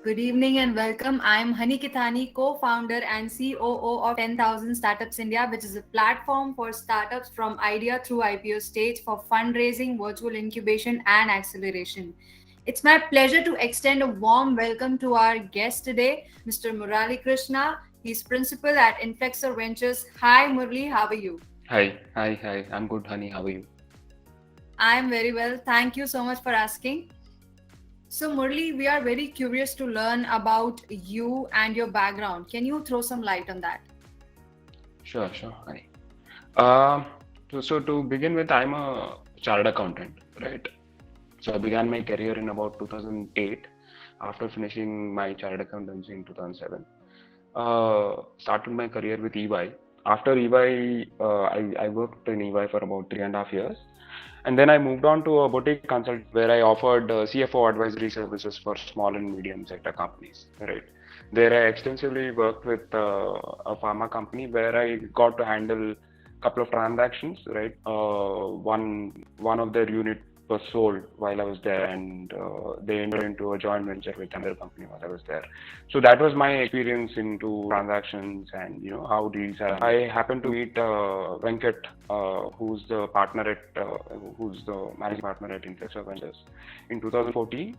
Good evening and welcome. I'm Hani Kithani, co-founder and COO of 10,000 Startups India, which is a platform for startups from idea through IPO stage for fundraising, virtual incubation, and acceleration. It's my pleasure to extend a warm welcome to our guest today, Mr. Murali Krishna. He's principal at Inflexor Ventures. Hi, Murali. How are you? Hi. I'm good, honey. How are you? I'm very well. Thank you so much for asking. So, Murli, we are very curious to learn about you and your background. Can you throw some light on that? Sure, honey. Um, so to begin with, I'm a chartered accountant, right? So I began my career in about 2008 after finishing my chartered accountancy in 2007. Started my career with EY. After EY, I worked in EY for about 3.5 years. And then I moved on to a boutique consultant where I offered CFO advisory services for small and medium sector companies. Right there, I extensively worked with a pharma company where I got to handle a couple of transactions. Right, one of their unit was sold while I was there, and they entered into a joint venture with another company while I was there. So that was my experience into transactions and how deals are. I happened to meet Venkat, who's the managing partner at Inflexor Ventures in 2014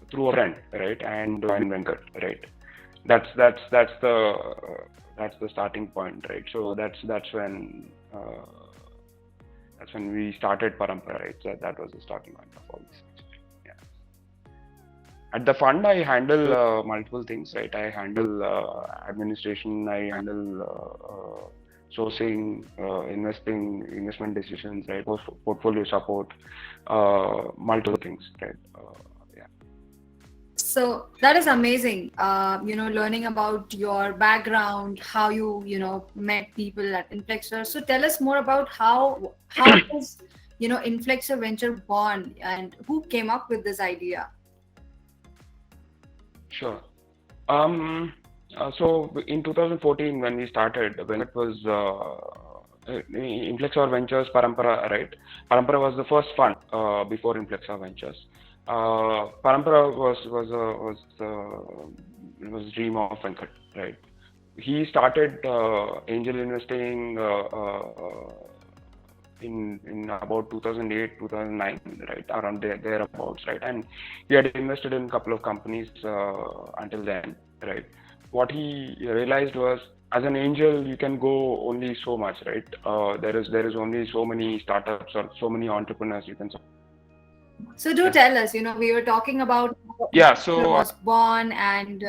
through a friend, right? And Venkat, right? That's the starting point, right? So that's when we started Parampara, right? So that was the starting point of all this. Yeah. At the fund, I handle multiple things, right? I handle administration, I handle sourcing, investing, investment decisions, right? Portfolio support, multiple things, right? Yeah. So that is amazing. Learning about your background, how you met people at Inflexor. So tell us more about how was Inflexor Venture born and who came up with this idea. Sure. Um, so in 2014, when we started, when it was Inflexor Ventures Parampara, right? Parampara was the first fund before Inflexor Ventures. Parampara was a dream of Venkat, right? He started angel investing in about 2008, 2009, right, around thereabouts, right? And he had invested in a couple of companies until then, right? What he realized was, as an angel, you can go only so much, right? There is only so many startups or so many entrepreneurs you can. So do Yeah. tell us. We were talking about how Yeah. Inflexor So was born, and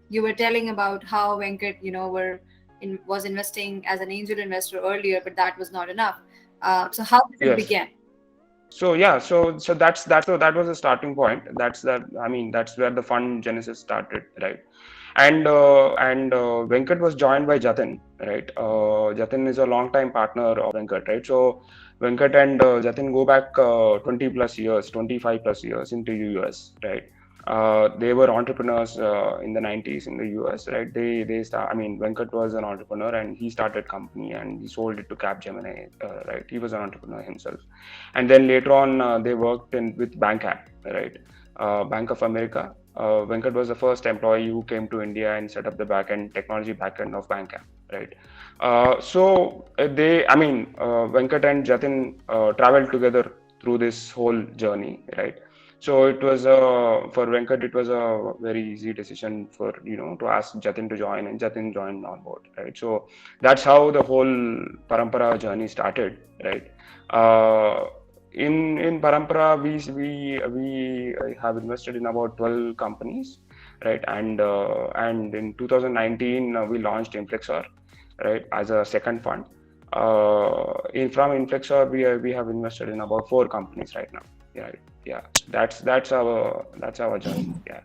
you were telling about how Venkat, was investing as an angel investor earlier, but that was not enough. So how did it yes. begin? So yeah, so that was the starting point. That's where the fund genesis started, right? And Venkat was joined by Jatin, right? Jatin is a long-time partner of Venkat, right? So Venkat and Jatin go back 20 plus years, 25 plus years into US, right? They were entrepreneurs in the 90s in the US, right? Venkat was an entrepreneur and he started company and he sold it to Capgemini, right? He was an entrepreneur himself, and then later on they worked with Bank right? Bank of America. Venkat was the first employee who came to India and set up the technology backend of Bank right? Venkat and Jatin traveled together through this whole journey, right? So it was for Venkat, it was a very easy decision for to ask Jatin to join, and Jatin joined on board, right? So that's how the whole Parampara journey started, right? Uh, in Parampara, we have invested in about 12 companies, right? And in 2019 we launched Inflexor, right, as a second fund. In from Inflexor, we have invested in about 4 companies right now. Yeah, yeah. That's our journey. Yeah,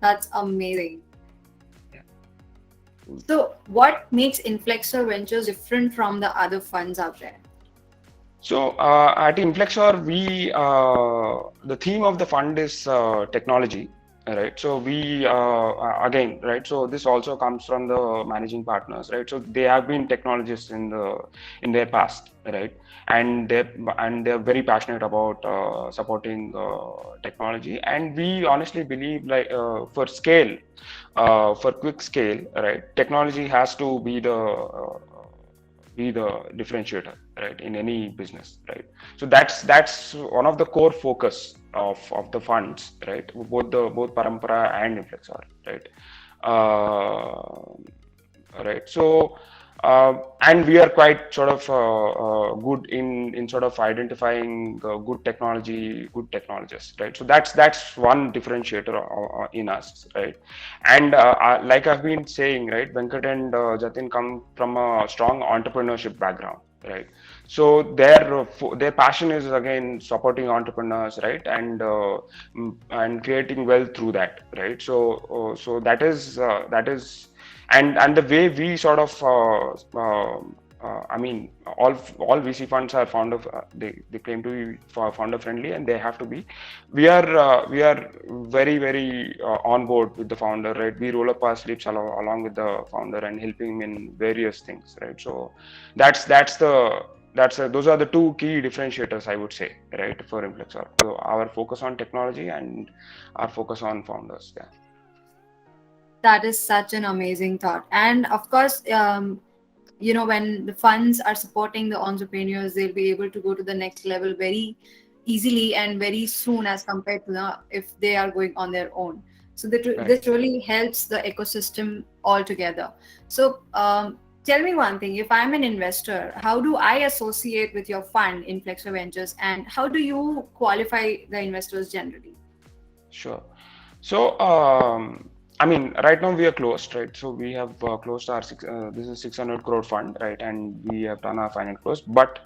That's amazing. yeah. So, what makes Inflexor Ventures different from the other funds out there? So at Inflexor, the theme of the fund is technology, right? So we again, right? So this also comes from the managing partners, right? So they have been technologists in their past, right? And they're very passionate about supporting technology. And we honestly believe, like, for quick scale, right? Technology has to be the differentiator, right, in any business, right? So that's one of the core focus of the funds, right? Both Parampara and Inflexor, right? Uh, right. So, and we are quite sort of good in sort of identifying good technologists, right? So that's one differentiator in us, right? And like I've been saying, right, Venkat and Jatin come from a strong entrepreneurship background, right? So their passion is again supporting entrepreneurs, right, and creating wealth through that, right? So that is and the way we sort of I mean, all VC funds are founder they claim to be founder friendly, and they have to be. We are very on board with the founder, right? We roll up our sleeves along with the founder and helping him in various things, right? So that's the those are the two key differentiators, I would say, right, for Inflexor. So our focus on technology and our focus on founders. Yeah. That is such an amazing thought. And of course, when the funds are supporting the entrepreneurs, they'll be able to go to the next level very easily and very soon as compared to if they are going on their own. So Right. this really helps the ecosystem altogether. So tell me one thing: if I'm an investor, how do I associate with your fund in Flexor Ventures, and how do you qualify the investors generally? Sure. So, I mean, right now we are closed, right? So we have closed this is 600 crore fund, right? And we have done our final close. But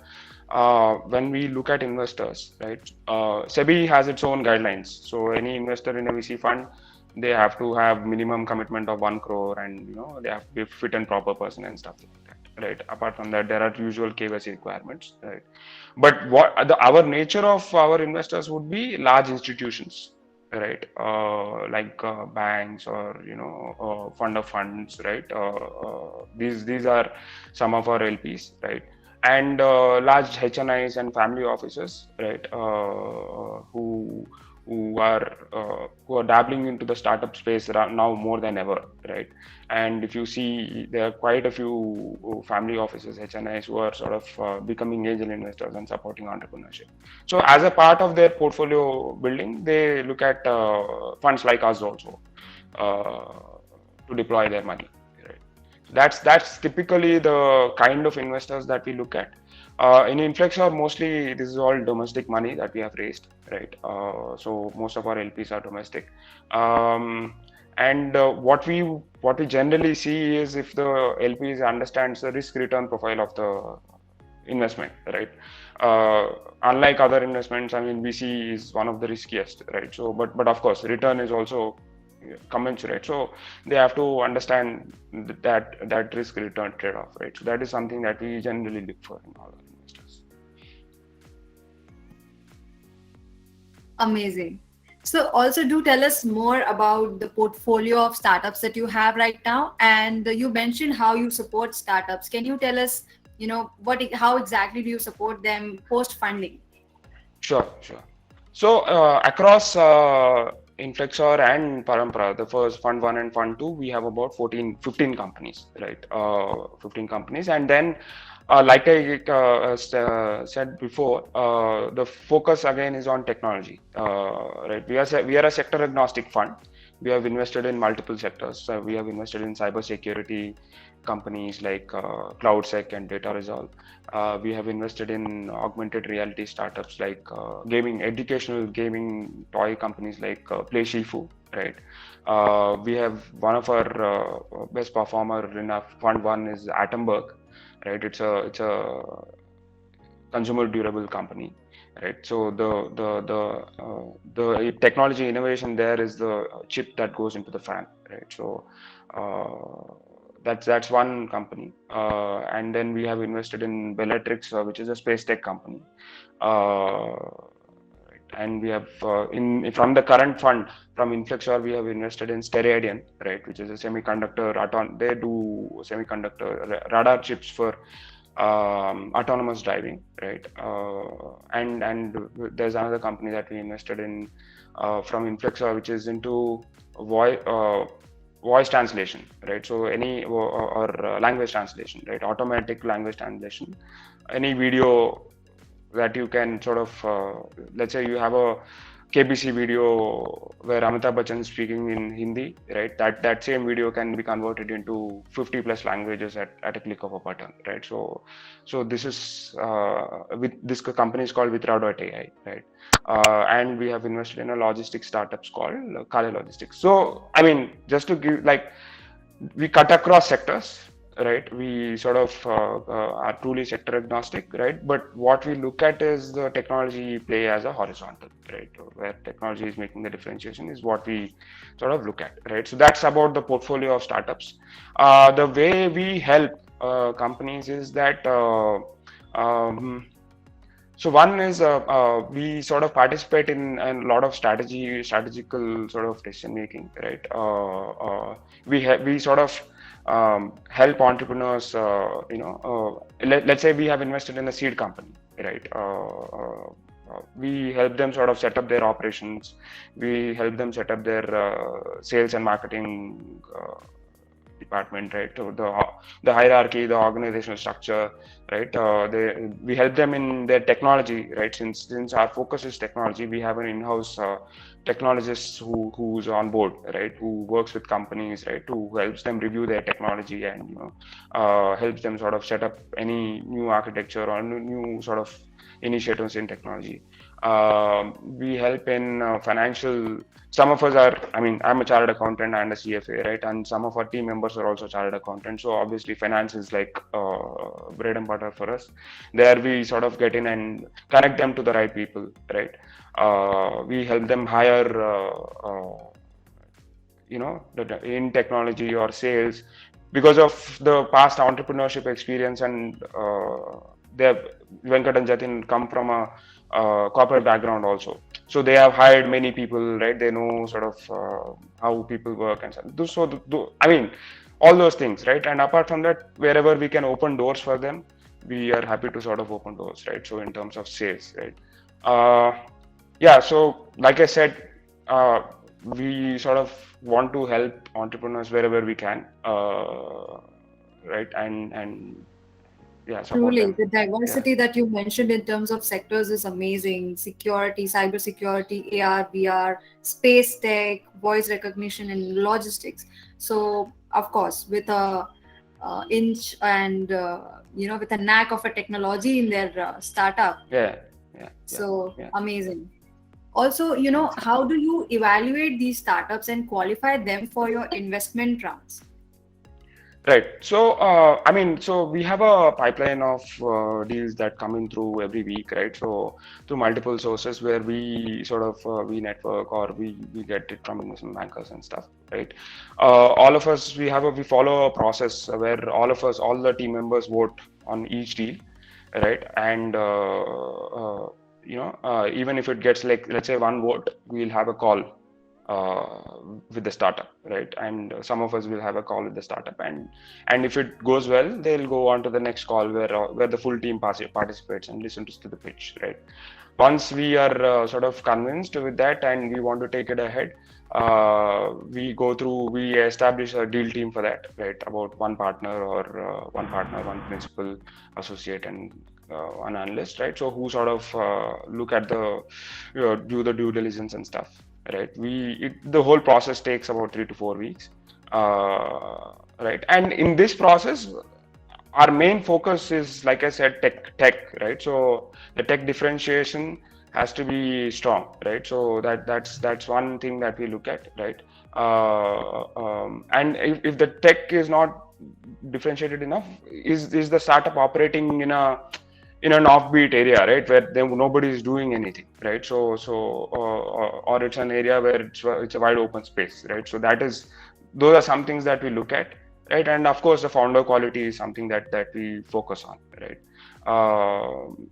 when we look at investors, right, SEBI has its own guidelines. So any investor in a VC fund, they have to have minimum commitment of 1 crore, and they have to be a fit and proper person and stuff like that, right? Apart from that, there are usual KYC requirements, right? But our nature of our investors would be large institutions, right? Like banks, or fund of funds, right? These are some of our LPs, right? And large HNIs and family offices, right? Who are dabbling into the startup space now more than ever, right? And if you see, there are quite a few family offices, HNIs, who are sort of becoming angel investors and supporting entrepreneurship. So as a part of their portfolio building, they look at funds like us also to deploy their money. Right? That's typically the kind of investors that we look at. In Inflexor, mostly this is all domestic money that we have raised, right? So most of our LPs are domestic. And what we generally see is, if the LPs understands the risk return profile of the investment, right? Uh, Unlike other investments, I mean, VC is one of the riskiest, right? So, but of course, return is also commensurate. So they have to understand that risk return trade off, right? So that is something that we generally look for in all our investors. Amazing. So, also do tell us more about the portfolio of startups that you have right now. And you mentioned how you support startups. Can you tell us, how exactly do you support them post funding? Sure. So across Inflexor and Parampara, the first Fund 1 and Fund 2, we have about 15 companies, right? 15 companies. And then, like I said before, the focus again is on technology, right? We are a sector agnostic fund. We have invested in multiple sectors. So we have invested in cybersecurity companies like CloudSec and Data Resolve. We have invested in augmented reality startups like educational gaming toy companies like Play Shifu, right? We have one of our best performer in our fund one is Atomberg, right? It's a consumer durable company, right? So the technology innovation there is the chip that goes into the fan, right? So that's one company, and then we have invested in Bellatrix, which is a space tech company, right? And we have in from the current fund from Inflexor, we have invested in Steradian, right, which is a semiconductor they do semiconductor radar chips for autonomous driving, right? And there's another company that we invested in from Inflexor, which is into voice voice translation, right? So any or language translation, right? Automatic language translation. Any video that you can sort of, let's say you have a KBC video where Amitabh Bachchan is speaking in Hindi, right? That same video can be converted into 50 plus languages at a click of a button, right? So this is with this company is called Vitra.ai, right? And we have invested in a logistics startups called Kale Logistics. So I mean, just to give like we cut across sectors, right? We sort of are truly sector agnostic, right? But what we look at is the technology play as a horizontal, right? Where technology is making the differentiation is what we sort of look at, right? So that's about the portfolio of startups. The way we help companies is that um, so one is we sort of participate in a lot of strategical sort of decision making, right? We sort of help entrepreneurs. Let's say we have invested in a seed company, right? We help them sort of set up their operations. We help them set up their sales and marketing department, right? So the hierarchy, the organizational structure, right? We help them in their technology, right? Since our focus is technology, we have an in-house technologist who's on board, right? Who works with companies, right? Who helps them review their technology and helps them sort of set up any new architecture or new sort of initiatives in technology. We help in financial. Some of us are, I mean, I'm a chartered accountant and a CFA, right? And some of our team members are also chartered accountants. So obviously finance is like bread and butter for us. There we sort of get in and connect them to the right people, right? We help them hire, in technology or sales because of the past entrepreneurship experience, and Venkat and Jatin come from a corporate background also. So they have hired many people, right? They know sort of how people work and so. I mean, all those things, right? And apart from that, wherever we can open doors for them, we are happy to sort of open doors, right? So in terms of sales, right? Yeah. So like I said, we sort of want to help entrepreneurs wherever we can, right? And yeah, support Truly, them. the Yeah. diversity that you mentioned in terms of sectors is amazing. Security, cybersecurity, AR, VR, space tech, voice recognition, and logistics. So, of course, with a inch and with a knack of a technology in their startup. Yeah. Yeah. Yeah. So Yeah. amazing. Also, Thanks. how do you evaluate these startups and qualify them for your investment rounds? Right. So, I mean, so we have a pipeline of deals that come in through every week, right? So, through multiple sources where we sort of we network or we get it from investment bankers and stuff, right? All of us we follow a process where all the team members vote on each deal, right? And even if it gets like let's say one vote, we'll have a call with the startup, right? And some of us will have a call with the startup, and if it goes well, they'll go on to the next call where the full team participates and listens to the pitch, right? Once we are sort of convinced with that and we want to take it ahead, we establish a deal team for that, right? About one partner, one principal, associate, and one analyst, right? So who sort of look at do the due diligence and stuff, right? The whole process takes about 3 to 4 weeks, right? And in this process, our main focus is, like I said, tech, right? So the tech differentiation has to be strong, right? So that's one thing that we look at, right? And if the tech is not differentiated enough, is the startup operating in an offbeat area, right, where nobody is doing anything, right? Or it's an area where it's a wide open space, right? So those are some things that we look at, right? And of course, the founder quality is something that we focus on, right?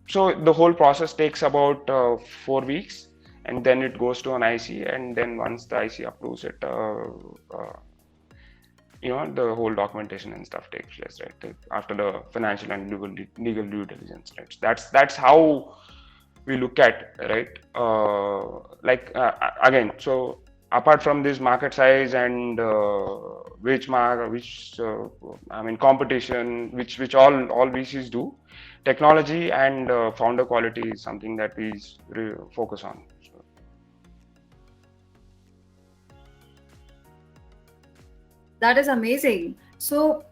So the whole process takes about 4 weeks, and then it goes to an IC, and then once the IC approves it, the whole documentation and stuff takes place, right? After the financial and legal due diligence, right? That's how we look at, right? Again, so apart from this market size and competition, which all VCs do, technology and founder quality is something that we focus on. So, That is amazing. So,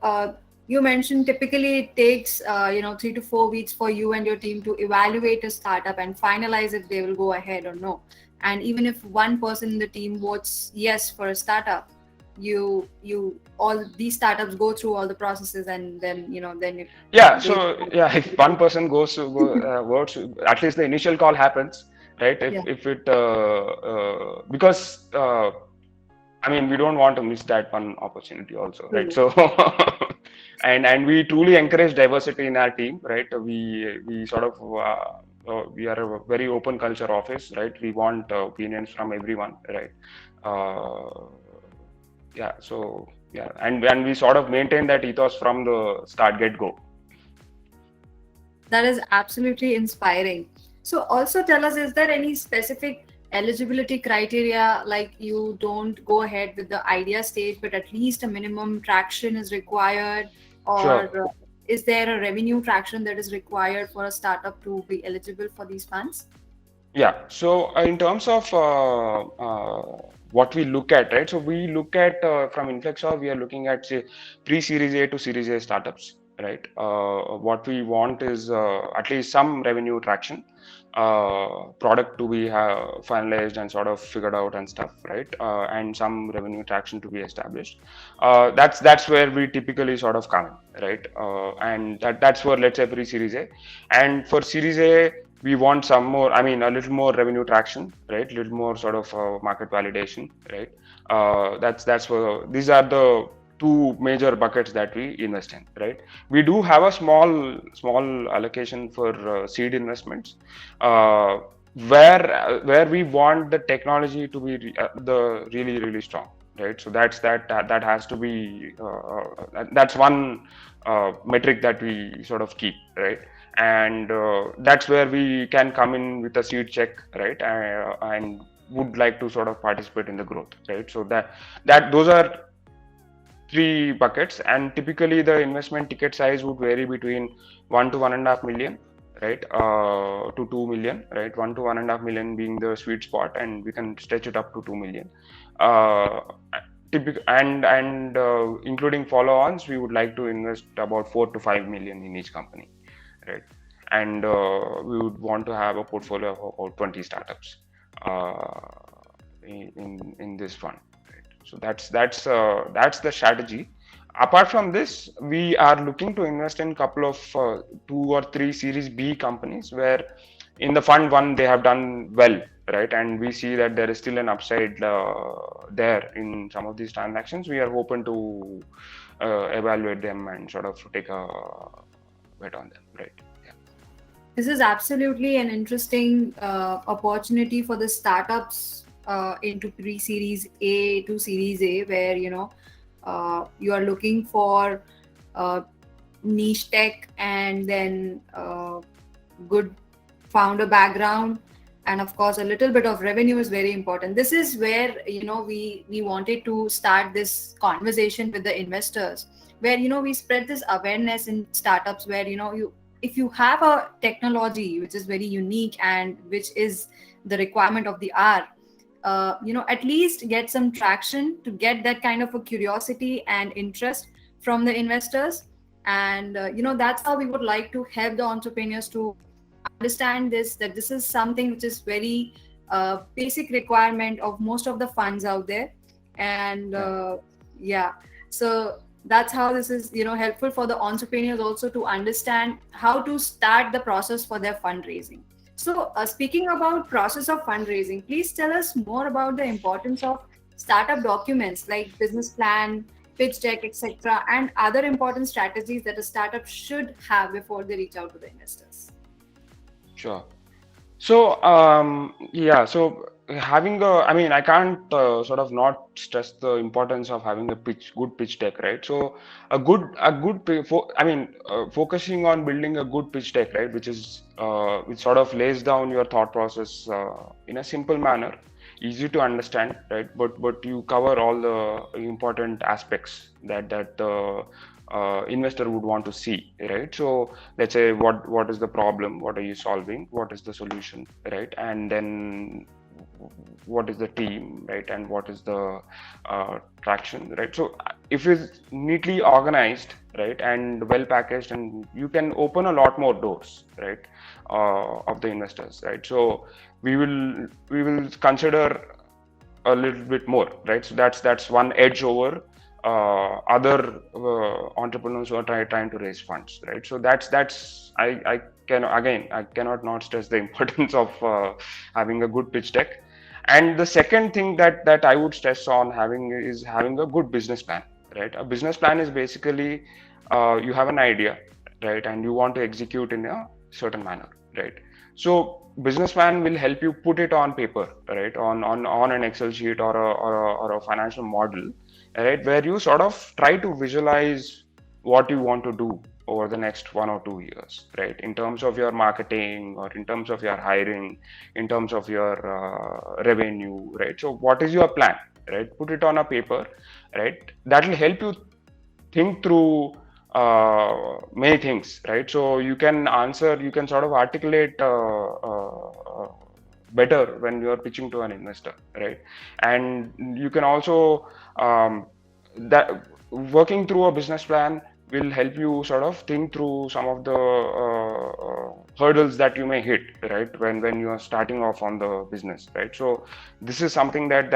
you mentioned typically it takes 3 to 4 weeks for you and your team to evaluate a startup and finalize if they will go ahead or no. And even if one person in the team votes yes for a startup, you all these startups go through all the processes, and then yeah, they so yeah, if one person votes, at least the initial call happens, right? yeah. If it because we don't want to miss that one opportunity also, right? True. So, and we truly encourage diversity in our team, right? We sort of we are a very open culture office, right? We want opinions from everyone, right? Uh, yeah, so yeah, and we sort of maintain that ethos from the start get go. That is absolutely inspiring. So, also tell us, is there any specific eligibility criteria, like you don't go ahead with the idea stage, but at least a minimum traction is required, or Sure. is there a revenue traction that is required for a startup to be eligible for these funds? Yeah. So in terms of what we look at, right? So we look at from Inflexor, we are looking at say pre-Series A to Series A startups, right? What we want is at least some revenue traction, product to be finalized and sort of figured out and stuff, right? And some revenue traction to be established. That's where we typically sort of come in, right? And that's for, let's say, pre-Series A, and for Series A we want some more, a little more revenue traction, right? A little more sort of market validation, right? That's for, these are the two major buckets that we invest in, right? We do have a small allocation for seed investments, uh, where we want the technology to be the really strong, right? So that has to be that's one metric that we sort of keep, right? And that's where we can come in with a seed check, right? And would like to sort of participate in the growth, right? So that those are three buckets, and typically the investment ticket size would vary between 1 to 1.5 million, right? To 2 million, right? 1 to 1.5 million being the sweet spot, and we can stretch it up to 2 million. uh, and including follow-ons, we would like to invest about 4 to 5 million in each company, right? And we would want to have a portfolio of about 20 startups in this fund, right? So that's the strategy. Apart from this, we are looking to invest in a couple of 2 or 3 Series B companies where in the fund one they have done well, right? And we see that there is still an upside there in some of these transactions. We are open to evaluate them and sort of take a bet on them, right? Yeah. This is absolutely an interesting opportunity for the startups into pre-series A to series A, where you are looking for uh, niche tech, and then good founder background, and of course a little bit of revenue is very important. This is where we wanted to start this conversation with the investors, where we spread this awareness in startups, where you if you have a technology which is very unique and which is the requirement of the hour, at least get some traction to get that kind of a curiosity and interest from the investors. And that's how we would like to help the entrepreneurs to understand this, that this is something which is very basic requirement of most of the funds out there. And Yeah. yeah, so that's how this is helpful for the entrepreneurs also to understand how to start the process for their fundraising. So speaking about process of fundraising, please tell us more about the importance of startup documents like business plan, pitch deck, etc., and other important strategies that a startup should have before they reach out to the investors. Sure. So having I mean, I can't sort of not stress the importance of having a good pitch deck, right? So focusing on building a good pitch deck, right, which sort of lays down your thought process in a simple manner, easy to understand, right? But you cover all the important aspects that the investor would want to see, right? So let's say what is the problem, what are you solving, what is the solution, right? And then what is the team, right? And what is the traction, right? So if it's neatly organized, right, and well packaged, and you can open a lot more doors, right, of the investors, right? So we will consider a little bit more, right? So that's one edge over other entrepreneurs who are trying to raise funds, right? So that's I cannot not stress the importance of having a good pitch deck. And the second thing that I would stress on having a good business plan, right? A business plan is basically you have an idea, right, and you want to execute in a certain manner, right? So business plan will help you put it on paper, right, on an Excel sheet or a financial model, right, where you sort of try to visualize what you want to do over the next 1 or 2 years, right, in terms of your marketing or in terms of your hiring, in terms of your revenue, right? So what is your plan, right? Put it on a paper, right? That will help you think through many things, right? So you can sort of articulate better when you are pitching to an investor, right? And you can also that working through a business plan will help you sort of think through some of the hurdles that you may hit, right, when you are starting off on the business, right? So this is something that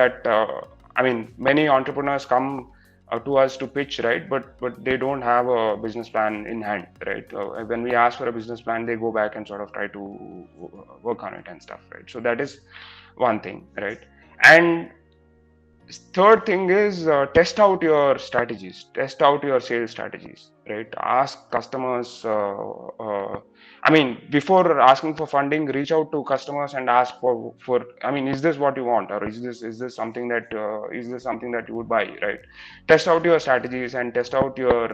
I mean, many entrepreneurs come to us to pitch, right? But they don't have a business plan in hand, right? When we ask for a business plan, they go back and sort of try to work on it and stuff, right? So that is one thing, right? And third thing is test out your strategies, test out your sales strategies, right? Ask customers. I mean, before asking for funding, reach out to customers and ask for. I mean, is this what you want, or is this something that is this something that you would buy, right? Test out your strategies and test out your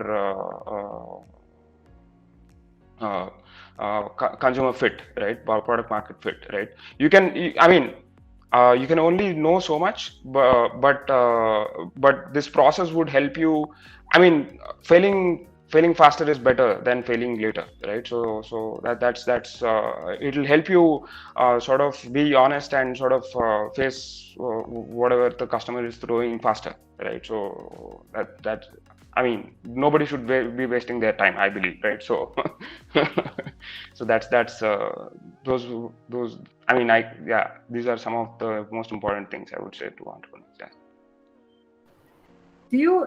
consumer fit, right? Product market fit, right? I mean, you can only know so much, but this process would help you. I mean, failing faster is better than failing later, right? So it'll help you sort of be honest and sort of face whatever the customer is throwing faster, right? So that I mean, nobody should be wasting their time, I believe, right? So so that's those I mean, yeah, these are some of the most important things I would say to entrepreneurs. Yeah.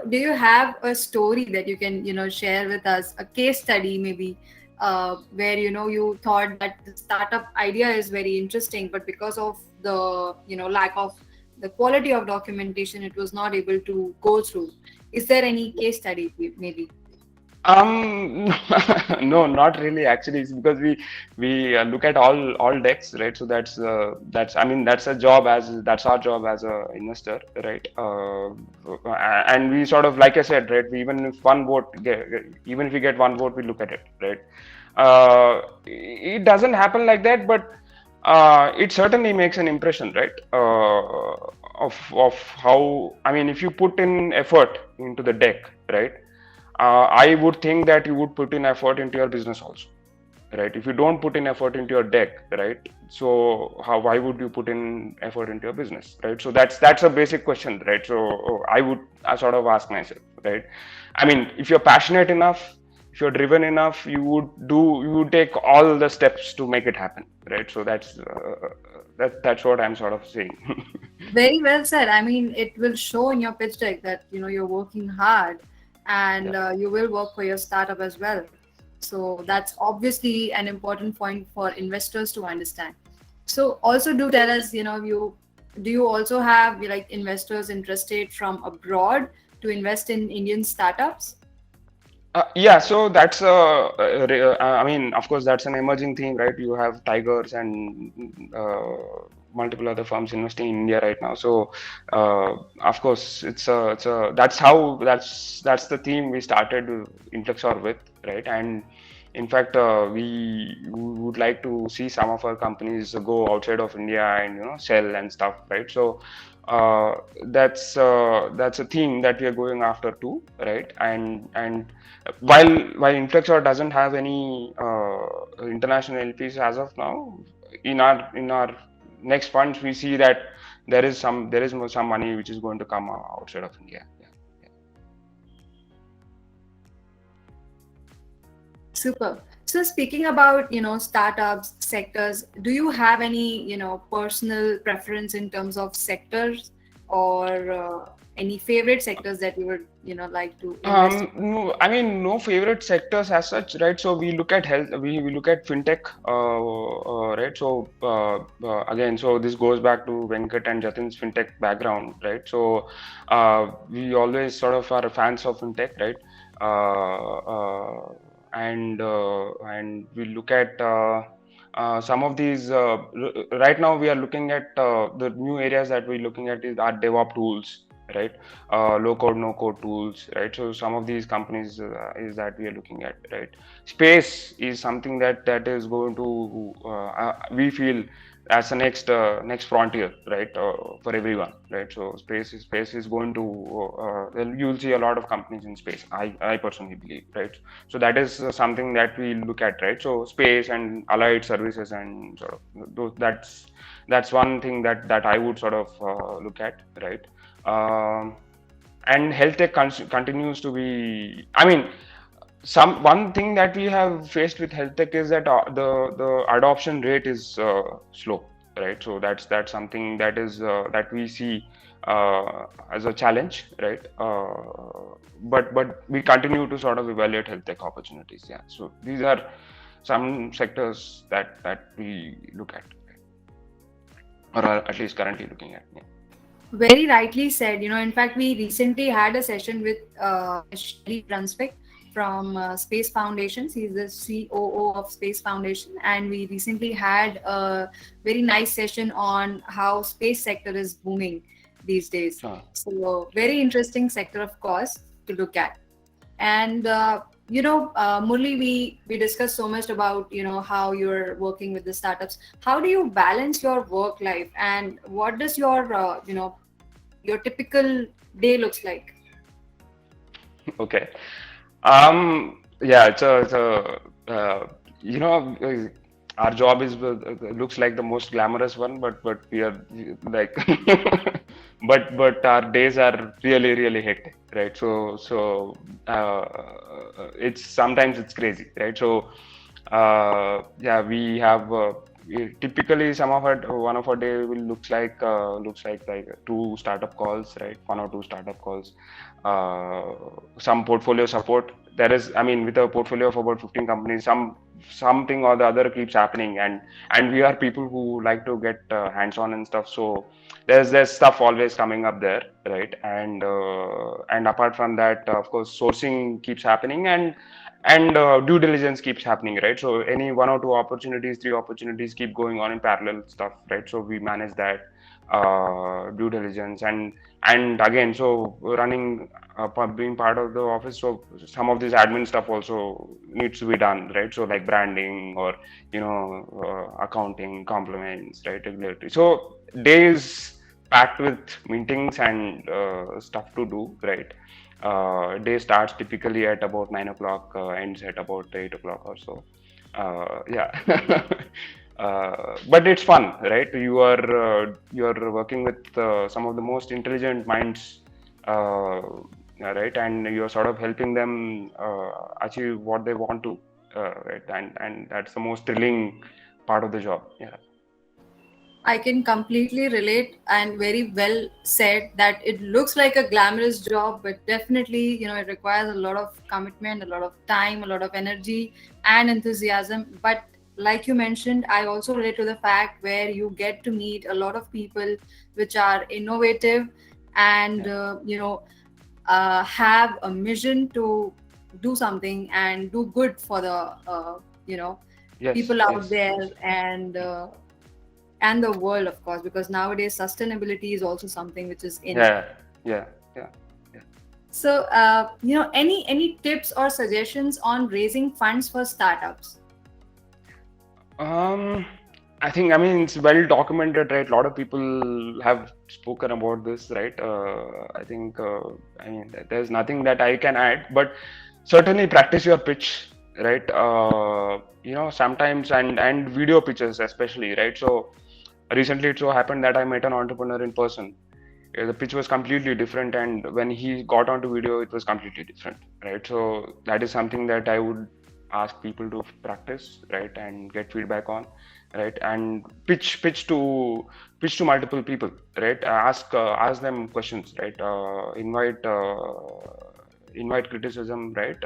Do you have a story that you can share with us, a case study maybe, where you thought that the startup idea is very interesting, but because of the lack of the quality of documentation, it was not able to go through. Is there any case study maybe? No, not really. Actually, it's because we look at all decks, right? So that's I mean that's our job as a investor, right? And we sort of, like I said, right? Even if we get one vote, we look at it, right? It doesn't happen like that, but it certainly makes an impression, right? Of how, I mean, if you put in effort into the deck, right? I would think that you would put in effort into your business also, right? If you don't put in effort into your deck, right? So why would you put in effort into your business, right? So that's a basic question, right? So I sort of ask myself, right? I mean, if you're passionate enough, if you're driven enough, you would take all the steps to make it happen, right? So that's what I'm sort of saying. Very well said. I mean, it will show in your pitch deck that you're working hard, and Yeah. you will work for your startup as well. So Sure. that's obviously an important point for investors to understand. So also do tell us, you do you also have like investors interested from abroad to invest in Indian startups? Yeah, so that's I mean, of course, that's an emerging theme, right? You have tigers and multiple other firms investing in India right now. So, of course, that's the theme we started Inflexor with, right? And in fact, we would like to see some of our companies go outside of India and sell and stuff, right? So, uh, that's a theme that we are going after too, right? And while Inflexor doesn't have any international LPs as of now, in our next funds we see that some money which is going to come outside of India. Yeah, yeah. Super. So speaking about, startups, sectors, do you have any, personal preference in terms of sectors, or any favorite sectors that you would, like to invest in? No, I mean, no favorite sectors as such, right? So we look at health, we look at fintech, right? So again, so this goes back to Venkat and Jatin's fintech background, right? So we always sort of are fans of fintech, right? Uh, uh, and we look at some of these. Right now, we are looking at the new areas that we're looking at is our DevOps tools, right? Low code, no code tools, right? So some of these companies is that we are looking at, right? Space is something that is going to we feel as the next frontier, right? For everyone, right? So space is going to you'll see a lot of companies in space. I personally believe, right? So that is something that we look at, right? So space and allied services and sort of that's one thing that I would sort of look at, right? um, and health tech continues to be, I mean, some one thing that we have faced with health tech is that the adoption rate is slow, right? So that's something that we see as a challenge, right? But we continue to sort of evaluate health tech opportunities. Yeah, so these are some sectors that we look at, or are at least currently looking at. Yeah. Very rightly said. In fact, we recently had a session with Shelly Brunswick from Space Foundations. He's the COO of Space Foundation, and we recently had a very nice session on how space sector is booming these days. Sure. So, very interesting sector, of course, to look at. And Murli, we discussed so much about how you're working with the startups. How do you balance your work life, and what does your typical day looks like? Okay. Yeah, it's a you know, our job is looks like the most glamorous one, but we are like, but our days are really hectic, right? So it's sometimes it's crazy, right? So yeah, we have typically some of our one of our day will looks like two startup calls, right? One or two startup calls, uh, some portfolio support. There is, I mean, with a portfolio of about 15 companies, something or the other keeps happening, and we are people who like to get hands on and stuff. So there's stuff always coming up there, right? And apart from that, of course, sourcing keeps happening, and due diligence keeps happening, right? So any one or two opportunities, three opportunities keep going on in parallel stuff, right? So we manage that due diligence, and again, so running being part of the office, so some of this admin stuff also needs to be done, right? So like branding or accounting, compliments, right, regulatory. So days packed with meetings and stuff to do, right? Day starts typically at about 9 o'clock, ends at about 8 o'clock or so. Yeah. But it's fun, right? You are working with some of the most intelligent minds, right? And you're sort of helping them achieve what they want to, right? And that's the most thrilling part of the job. Yeah. I can completely relate, and very well said that it looks like a glamorous job, but definitely, it requires a lot of commitment, a lot of time, a lot of energy and enthusiasm. But like you mentioned, I also relate to the fact where you get to meet a lot of people which are innovative and, Yeah. have a mission to do something and do good for the you know Yes, people out yes, there, yes. and the world, of course, because nowadays sustainability is also something which is in. Yeah, yeah, yeah, yeah. So any tips or suggestions on raising funds for startups? Um, I mean, it's well documented, right? A lot of people have spoken about this, right? I mean, there's nothing that I can add, but certainly practice your pitch, right? Sometimes and video pitches especially, right? So recently it so happened that I met an entrepreneur in person. The pitch was completely different, and when he got onto video, it was completely different, right? So that is something that I would ask people to practice, right, and get feedback on, right, and pitch to multiple people, right. Ask them questions, right. Invite criticism, right,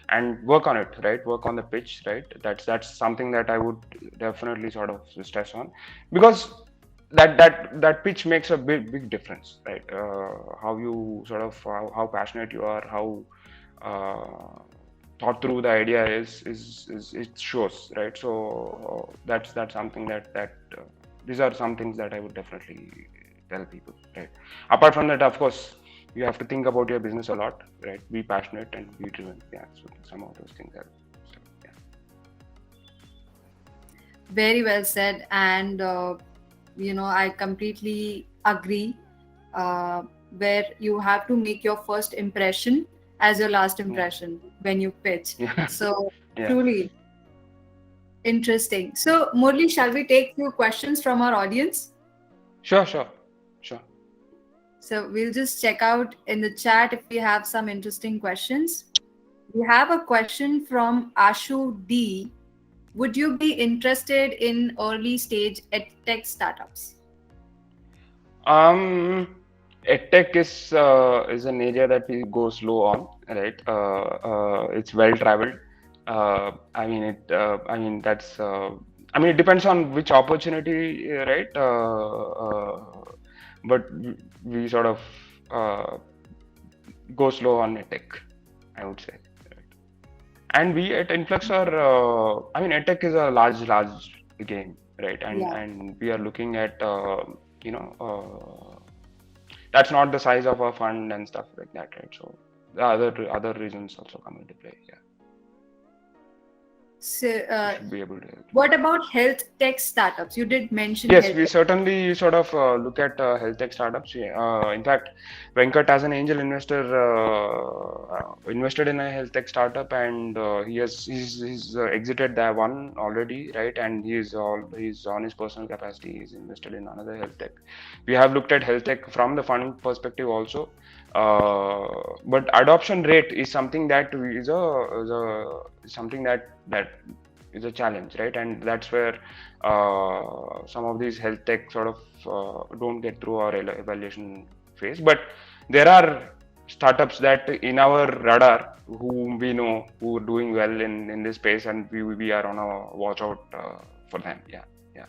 and work on it, right. Work on the pitch, right. That's something that I would definitely sort of stress on, because that pitch makes a big difference, right. How you sort of how passionate you are, how thought through the idea is it shows, right. So that's something that these are some things that I would definitely tell people, right. Apart from that, of course, you have to think about your business a lot, right. Be passionate and be driven. Yeah, so some of those things are, so, yeah. Very well said, and I completely agree. Uh, where you have to make your first impression as your last Yeah, impression when you pitch. yeah. So Yeah, truly interesting. So Murli, shall we take few questions from our audience? sure. So we'll just check out in the chat if we have some interesting questions. We have a question from Ashu D. Would you be interested in early stage edtech startups? Um, EdTech is an area that we go slow on, right? It's well traveled. I mean, that's. I mean, it depends on which opportunity, right? But we sort of uh, go slow on EdTech, I would say. And we at Inflexor, I mean, EdTech is a large game, right? Yeah. And we are looking at, you know. That's not the size of our fund and stuff like that, right? So the other reasons also come into play. Yeah, So, we should be able to help. what about health tech startups? You did mention Yes, health we tech. certainly sort of look at health tech startups. Yeah. In fact, Venkat, as an angel investor, invested in a health tech startup, and he's exited that one already, right? And he's on his personal capacity. He's invested in another health tech. We have looked at health tech from the fund perspective also, but adoption rate is something that is something that is a challenge, right? And that's where some of these health tech sort of don't get through our evaluation phase. But there are startups that in our radar whom we know who are doing well in this space, and we are on a watch out for them. Yeah, yeah.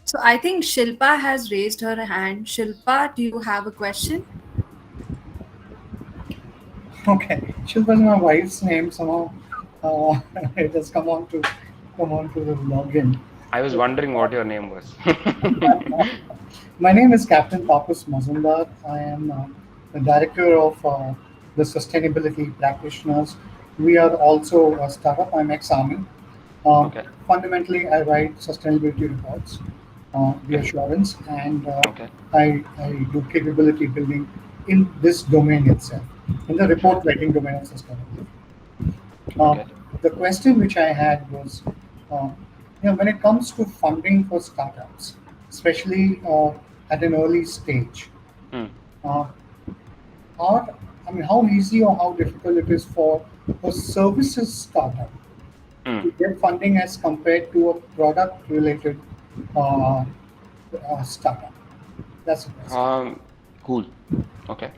So I think Shilpa has raised her hand. Shilpa, do you have a question? Okay, Shilpa is my wife's name. Somehow, it has come on to the login. I was wondering what your name was. My name is Captain Tapas Mazumdar. I am the director of the sustainability practitioners. We are also a startup. I'm ex-army. Uh, Okay, Fundamentally, I write sustainability reports, the okay, assurance, and okay, I do capability building in this domain itself, in the sure, report writing domain of sustainability. Uh, okay. the question which I had was, uh, when it comes to funding for startups, especially at an early stage, Hmm. uh, how easy or how difficult it is for a services startup Hmm. to get funding as compared to a product-related uh, startup? That's the question. Cool. Okay.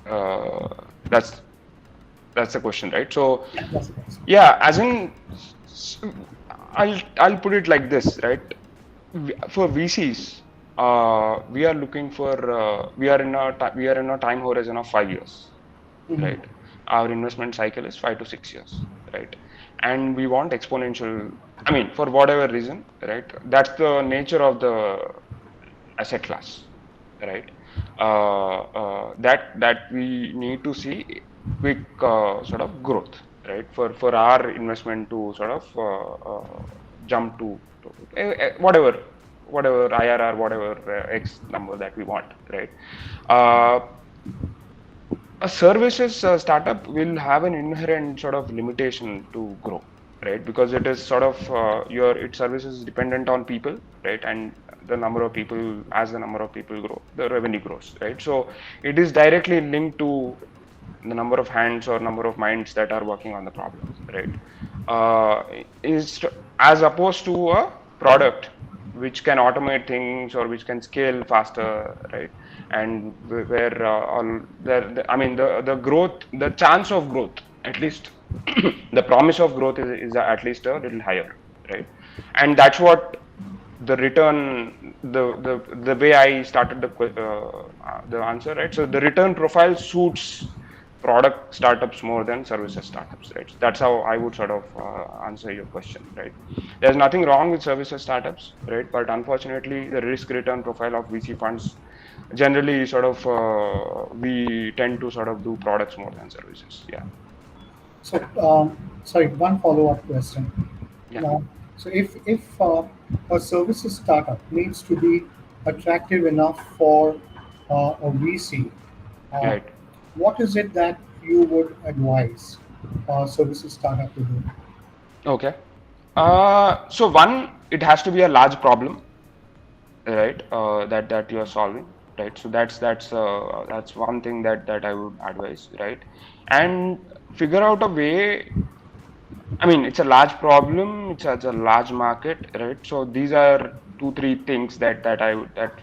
Uh, that's that's the question, right? So Yeah, that's the question. yeah, as in, s- I'll put it like this, right? For VCs, we are looking for we are in a time horizon of 5 years, Mhm. right? Our investment cycle is 5 to 6 years, right? And we want exponential, I mean, for whatever reason, right? That's the nature of the asset class, right? That we need to see quick sort of growth, right? For our investment to sort of jump to whatever IRR, whatever X number that we want, right? Uh, a services startup will have an inherent sort of limitation to grow, right? Because it is sort of your its services is dependent on people, right? And the number of people, as the number of people grow, the revenue grows, right? So it is directly linked to the number of hands or number of minds that are working on the problem, right? uh, is as opposed to a product which can automate things or which can scale faster, right? And where I mean the growth, the chance of growth, at least the promise of growth is at least a little higher, right? And that's what the return, the way I started the answer, right? So the return profile suits product startups more than services startups, right? So that's how I would sort of answer your question, right? There's nothing wrong with services startups, right? But unfortunately, the risk return profile of VC funds generally sort of we tend to sort of do products more than services. Yeah, So, sorry, one follow-up question. yeah, Uh, so, if a services startup needs to be attractive enough for a VC, uh, right. what is it that you would advise a services startup to do? Okay. So one, it has to be a large problem, right? That you are solving, right? So that's one thing that I would advise, right? And figure out a way. I mean, it's a large problem. It's a large market, right? So these are two, three things that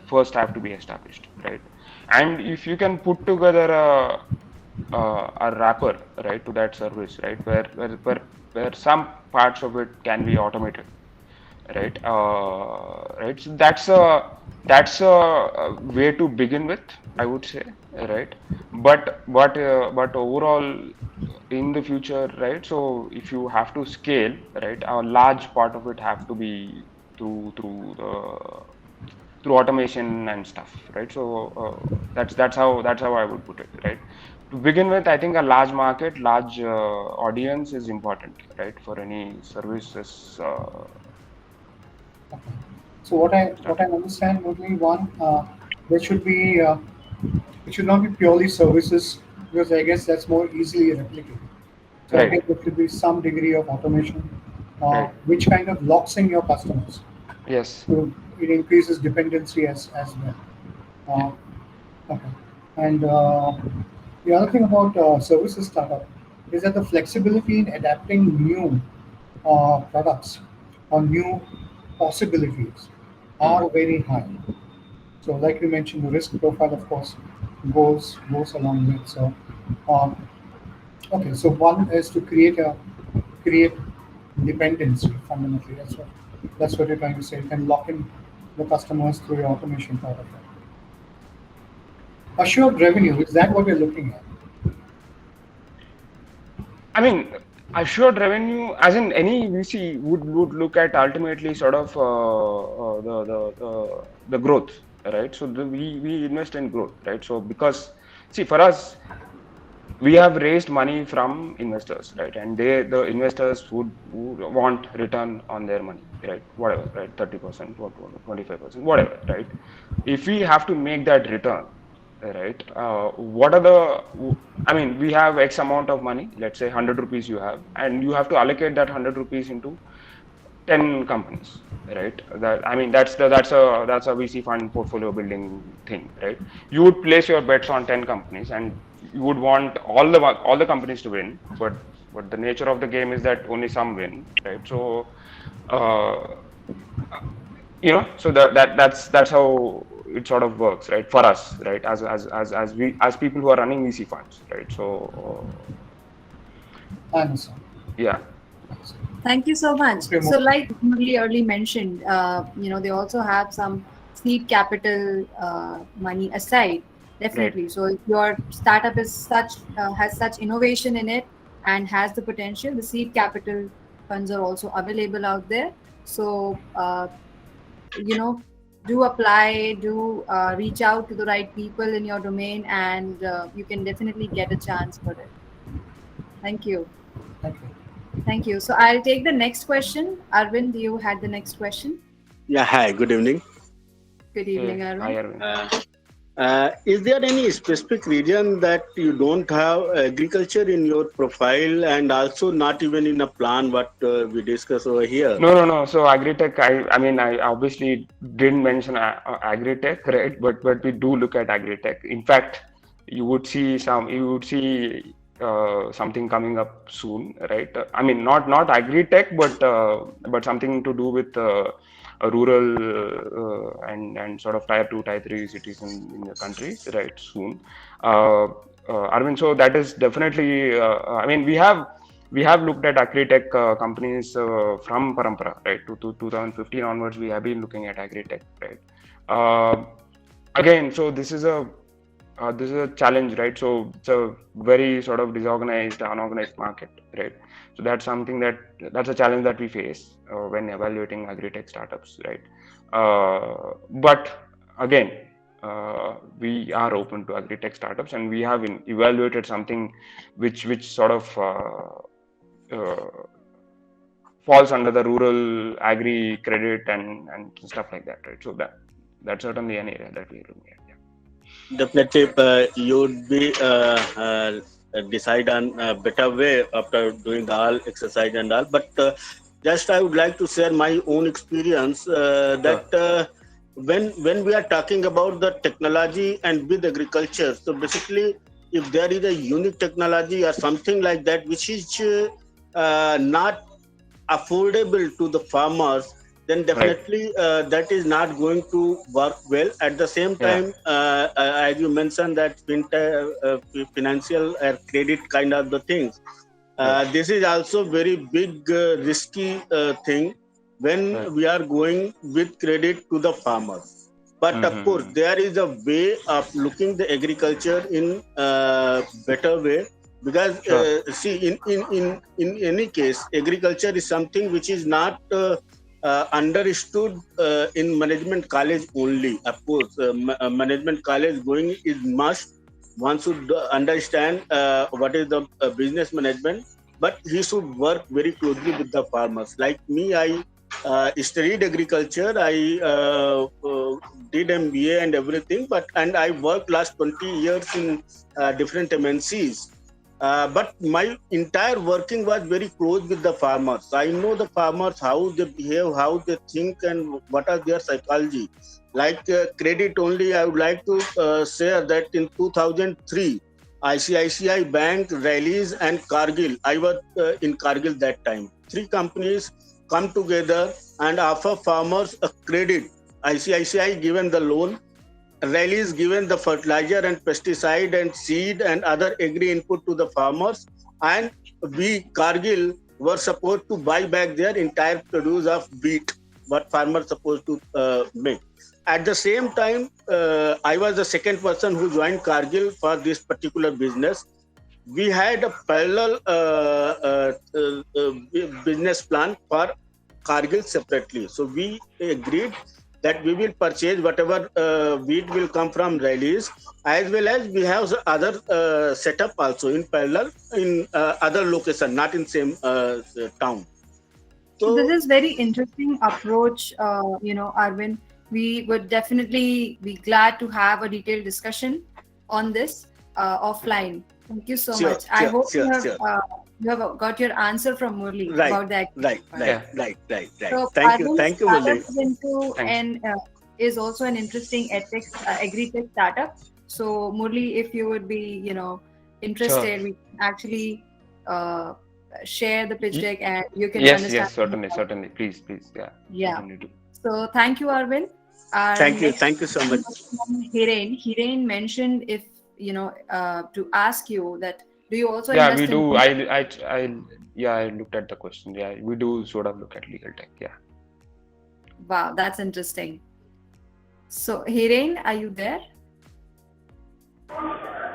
first have to be established, right? And if you can put together a wrapper, right, to that service, right, where some parts of it can be automated, right? Right. So that's a way to begin with, I would say, right? But overall, in the future, right? So if you have to scale, right, a large part of it have to be through automation and stuff, right? So that's how I would put it, right? To begin with, I think a large market, large audience is important, right, for any services Okay. So, what I startup. understand, Murali, one, there should be it should not be purely services because I guess that's more easily replicated. So I Right, guess there should be some degree of automation, right. which kind of locks in your customers. Yes. So it increases dependency as well. Yeah. Okay. And the other thing about services startup is that the flexibility in adapting new products or new possibilities Mm. are very high. So, like you mentioned, the risk profile, of course, goes along with. So, um, okay. So one is to create dependency fundamentally. That's what you're trying to say. You can lock in the customers through your automation part of it. Assured revenue, is that what you're looking at? I mean, assured revenue, as in any VC would look at ultimately sort of the growth, right? So we invest in growth, right? So because see, for us, we have raised money from investors, right? And the investors would want return on their money, right? Whatever, right? 30%, 25%, whatever, right? If we have to make that return, right? What are I mean, we have X amount of money, let's say 100 rupees you have, and you have to allocate that 100 rupees into 10 companies, right? That, I mean, that's a VC fund portfolio building thing, right? You would place your bets on 10 companies and you would want all the companies to win, but the nature of the game is that only some win, right? So uh, so that's how it sort of works, right, for us, right, as people who are running VC funds, right? So I understand. yeah. Thank you so much. Okay, So, like Murali early mentioned, they also have some seed capital money aside. Right. Definitely. So if your startup is such has such innovation in it and has the potential, the seed capital funds are also available out there. So you know, do apply, do reach out to the right people in your domain, and you can definitely get a chance for it. Thank you. Thank you. Thank you. So I'll take the next question. Arvind, you had the next question. Yeah, hi, good evening. Good evening, Hey, hi Arvind. Arvind. Uh, is there any specific region that you don't have agriculture in your profile and also not even in a plan what we discuss over here? No, no, no. So Agritech, I mean, I obviously didn't mention Agritech, right? But we do look at Agritech. In fact, you would see something coming up soon, right? I mean, not Agritech, but something to do with a rural and sort of tier two, tier three cities in the country, right? Soon. Arvind, so that is definitely. I mean, we have looked at Agritech companies from Parampara, right? To 2015 onwards, we have been looking at Agritech, right? Uh, Again, so this is a challenge, right? So it's a very sort of disorganized, unorganized market, right? So that's a challenge that we face when evaluating Agritech startups, right? But again, we are open to Agritech startups, and we have evaluated something which sort of falls under the rural agri credit and stuff like that, right? So that's certainly an area that we're looking at. Definitely, you'd be decide on a better way after doing the all exercise and all. But just I would like to share my own experience Sure. that when we are talking about the technology and with agriculture, so basically, if there is a unique technology or something like that which is not affordable to the farmers, then Right. definitely that is not going to work well. At the same Yeah. time, as you mentioned, that financial credit kind of the things. Right. This is also very big risky thing when Right. we are going with credit to the farmers. But of course, Mm-hmm. there is a way of looking the agriculture in better way because Sure. see in any case agriculture is something which is not understood in management college only. Of course management college going is must. One should understand what is the business management, but he should work very closely with the farmers. Like me, I studied agriculture. I did MBA and everything, but and I worked last 20 years in different MNCs. But my entire working was very close with the farmers. I know the farmers, how they behave, how they think, and what are their psychology. Like credit only, I would like to share that in 2003, ICICI Bank, Rallies, and Cargill. I was in Cargill that time. Three companies come together and offer farmers a credit. ICICI given the loan, Rallies given the fertilizer and pesticide and seed and other agri input to the farmers, and we Cargill were supposed to buy back their entire produce of wheat what farmers supposed to make. At the same time, I was the second person who joined Cargill for this particular business. We had a parallel business plan for Cargill separately. So we agreed that we will purchase whatever wheat will come from rallies, as well as we have other setup also in parallel in other location, not in same town. So this So is very interesting approach, Arvind. We would definitely be glad to have a detailed discussion on this offline. Thank you so sure, much. I sure, hope sure, sure. you have got your answer from Murli Right, about the right, activity. right, Yeah. right, right, right. So Arvind, Thank you, startup Murli. is into Thanks. and is also an interesting edtech, agri-tech startup. So Murli, if you would be, Sure. interested, we can actually uh, share the pitch Y- deck and you can yes. understand Yes. more Certainly. about Certainly. Please. Please. Yeah. it. Yeah. Definitely do. So thank you, Arvind. Our next Thank you so question much. was from Hiren. Hiren mentioned if to ask you that do you also Yeah. We invest in do. legal? Yeah. I looked at the question. Yeah. We do sort of look at legal tech. Yeah. Wow, that's interesting. So Hiren, are you there?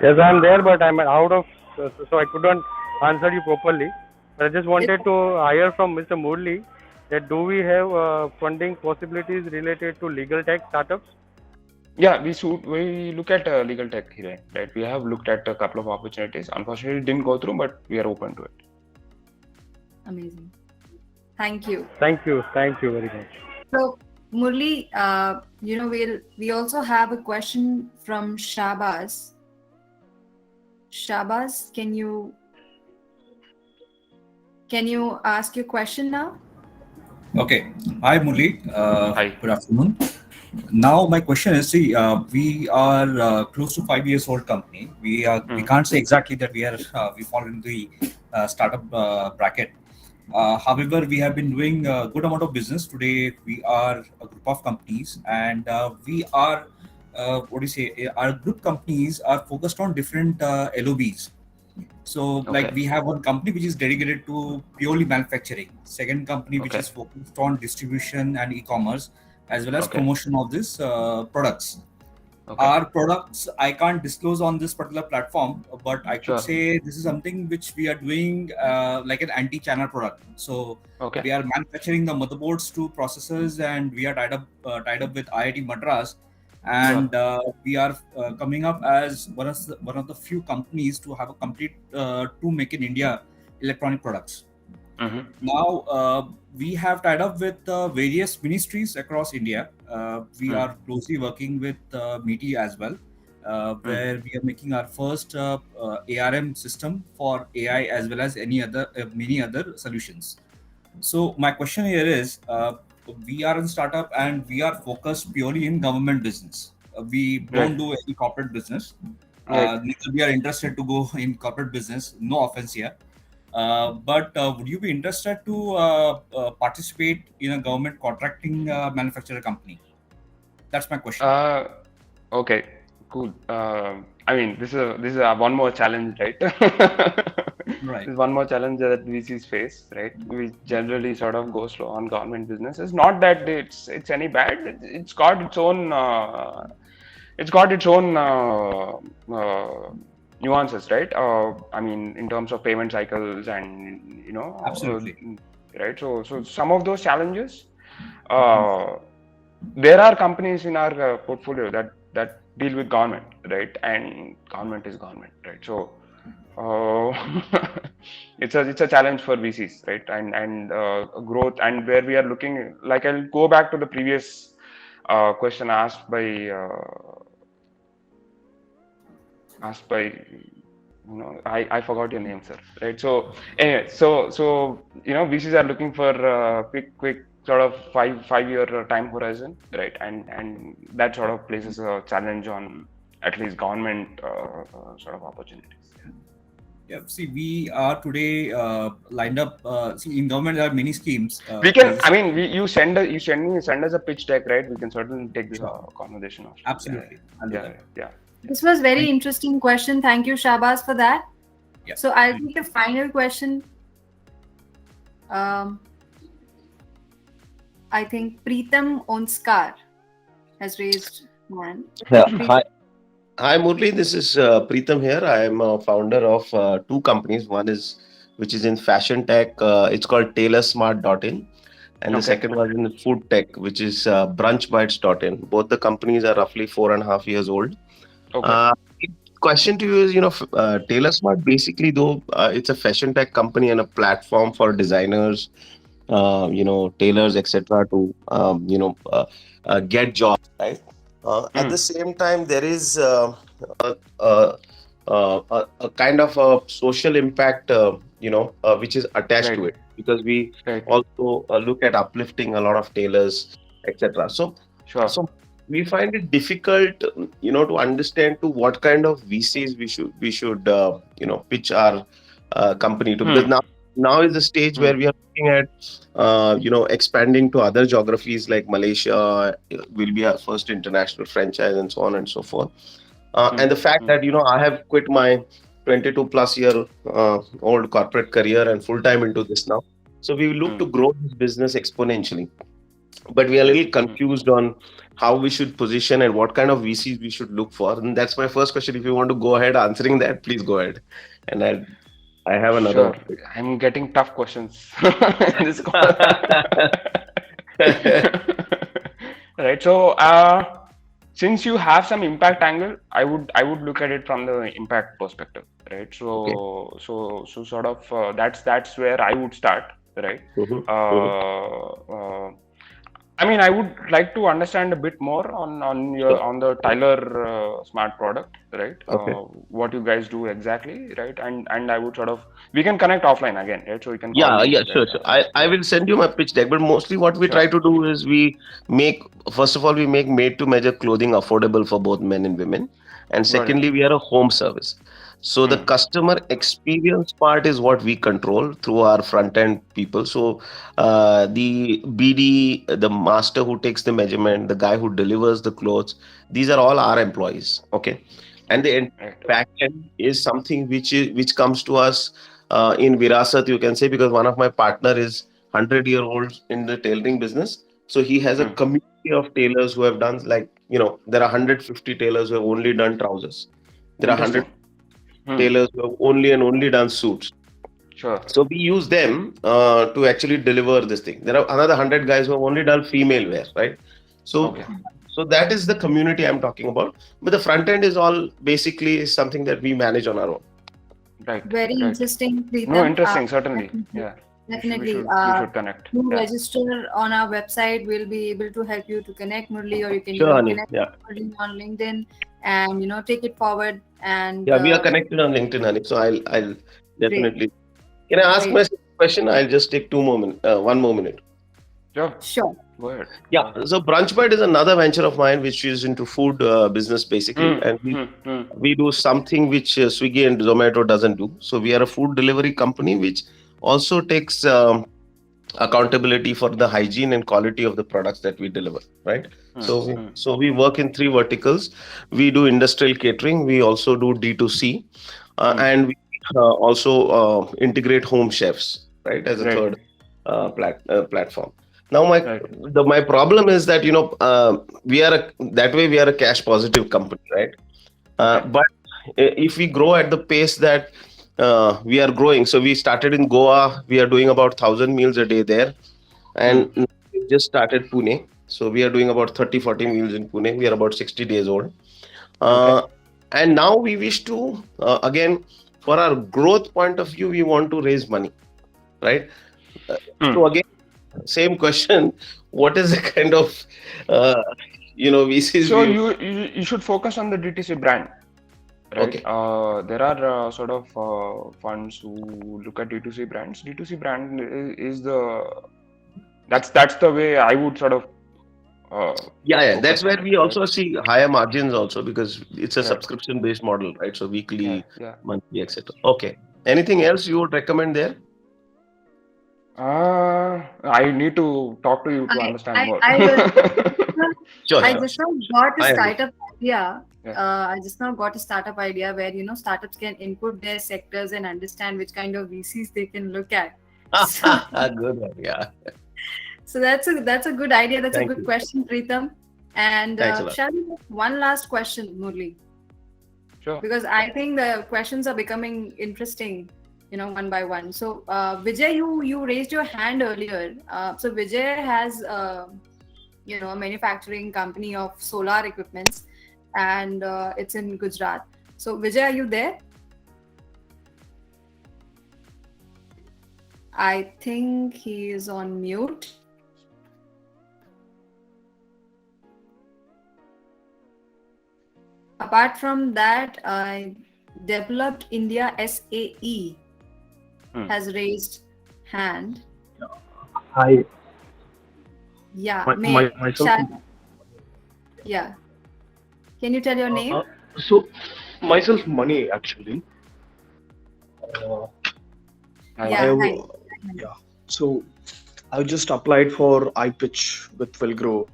Yes, I'm there, but I'm out of, so I couldn't answer you properly. But I just wanted to hear from Mr. Murali that do we have funding possibilities related to legal tech startups? Yeah, we look at legal tech here, right? We have looked at a couple of opportunities. Unfortunately, it didn't go through, but we are open to it. Amazing. Thank you. Thank you very much. So, Murli, we also have a question from Shabaz. Shabaz, can you ask your question now? Okay. Hi, Murali. Hi. Good afternoon. Now, my question is: see, we are close to 5 years old company. We can't say exactly that we fall into the startup bracket. However, we have been doing a good amount of business. Today, we are a group of companies, and we are what do you say? Our group companies are focused on different LOBs. So, like Okay. we have one company which is dedicated to purely manufacturing. Second company which Okay. is focused on distribution and e-commerce, as well as Okay. promotion of these products. Okay. Our products I can't disclose on this particular platform, but I could Sure. say this is something which we are doing like an anti-channel product. So Okay. we are manufacturing the motherboards to processors, and we are tied up with IIT Madras, and we are coming up as one of the few companies to have a complete to make in India electronic products. Mm-hmm. Now we have tied up with various ministries across India. We are closely working with MITI as well, where we are making our first ARM system for AI as well as many other solutions. So my question here is, we are in startup and we are focused purely in government business. We don't Right. do any corporate business. Right. Neither we are interested to go in corporate business. No offense here. But would you be interested to participate in a government contracting manufacturer company? That's my question. Okay. Cool. I mean, this is one more challenge, right? Right. This is one more challenge that VCs face, right? We generally sort of go slow on government business. It's not that it's any bad. It's got its own nuances, right? I mean, in terms of payment cycles and Absolutely. right. So some of those challenges, there are companies in our portfolio that deal with government, right? And government is government, right? So it's a challenge for VCs, right? And growth, and where we are looking. Like, I'll go back to the previous question asked by I forgot your name, sir, right? So anyway, so VCs are looking for quick sort of five-year time horizon, right? And that sort of places a challenge on at least government sort of opportunities. Yeah. See, we are today lined up. See, in government there are many schemes. We can. I mean, you send us a pitch deck, right? We can certainly take this conversation off. Absolutely. I'll do Yeah. that. Yeah. This was very interesting question. Thank you, Shabaz, for that. Yeah. So I'll take the final question. I think Preetam Onskar has raised hand. Yeah. Hi, Murali. This is Preetam here. I am a founder of two companies. One is which is in fashion tech. It's called tailorsmart.in. And the Okay. second one is in food tech, which is brunchbites.in. Both the companies are roughly 4.5 years old. Okay. Question to you is, TailorSmart basically, though, it's a fashion tech company and a platform for designers, tailors, etc., to get jobs, right? At the same time, there is a kind of a social impact, which is attached to it, because we also look at uplifting a lot of tailors, etc. So we find it difficult, to understand to what kind of VCs we should pitch our company to, because now is the stage where we are looking at expanding to other geographies like Malaysia will be our first international franchise, and so on and so forth. And the fact that I have quit my 22 plus year old corporate career and full time into this now, so we will look to grow this business exponentially. But we are a little confused on how we should position and what kind of VCs we should look for. And that's my first question. If you want to go ahead answering that, please go ahead. And I have another Sure. one. I'm getting tough questions in this call. Right. So, since you have some impact angle, I would look at it from the impact perspective, right? So sort of that's where I would start, right? I mean, I would like to understand a bit more on the Tyler Smart product, right? What you guys do exactly, right? And I would sort of, we can connect offline again, right? So we can call you, Sure. I will send you my pitch deck, but mostly what we try to do is we make made to measure clothing affordable for both men and women, and secondly we are a home service. So the customer experience part is what we control through our front end people. So the BD, the master who takes the measurement, the guy who delivers the clothes, these are all our employees. Okay, and the back end is something which comes to us in Virasat, you can say, because one of my partner is 100-year-old in the tailoring business. So he has a community of tailors who have done, like, there are 150 tailors who have only done trousers. There are 100 tailors who have only done suits. Sure. So we use them to actually deliver this thing. There are another 100 guys who have only done female wear, right? So that is the community I'm talking about. But the front end is all basically something that we manage on our own. Right. Very interesting, Preetham. No, interesting, certainly. Definitely. We should connect. To register on our website, we'll be able to help you to connect Murali, or you can connect Murali on LinkedIn and take it forward. And we are connected on LinkedIn, Hani. So I'll definitely. Can I ask my question? I'll just take 1 more minute. Sure. Go ahead. Yeah. So Brunchbite is another venture of mine which is into food business basically, and we do something which Swiggy and Zomato doesn't do. So we are a food delivery company which also takes accountability for the hygiene and quality of the products that we deliver, right? So we work in 3 verticals. We do industrial catering, we also do D2C, and we also integrate home chefs, right, as a third platform. Now my problem is that we are a cash positive company, right? But if we grow at the pace that we are growing, so we started in Goa, we are doing about 1,000 meals a day there, and we just started Pune, so we are doing about 30-40 meals in Pune. We are about 60 days old, and now we wish to again, for our growth point of view, we want to raise money, right? So again, same question, what is the kind of VCs? So you should focus on the DTC brand, right? There are sort of funds who look at D2C brands. D2C brand is that's the way I would sort of that's where we also see higher margins also, because it's a subscription based model, right? So weekly, monthly, etc. Okay, anything else you would recommend there? I need to talk to you to understand more. I just now got a startup idea. I just now got a startup idea where startups can input their sectors and understand which kind of VCs they can look at. Good one, So that's a good idea. That's a good question, Preetham. And shall we have one last question, Murali? Sure. Because I think the questions are becoming interesting, one by one. So Vijay, you raised your hand earlier. So Vijay has a manufacturing company of solar equipments, and it's in Gujarat. So Vijay, are you there? I think he is on mute. Apart from that, Developed India SAE has raised hand. Hi. Yeah. Myself. Yeah. Can you tell your name? So, myself, Money, actually. So, I just applied for iPitch with Wilgrow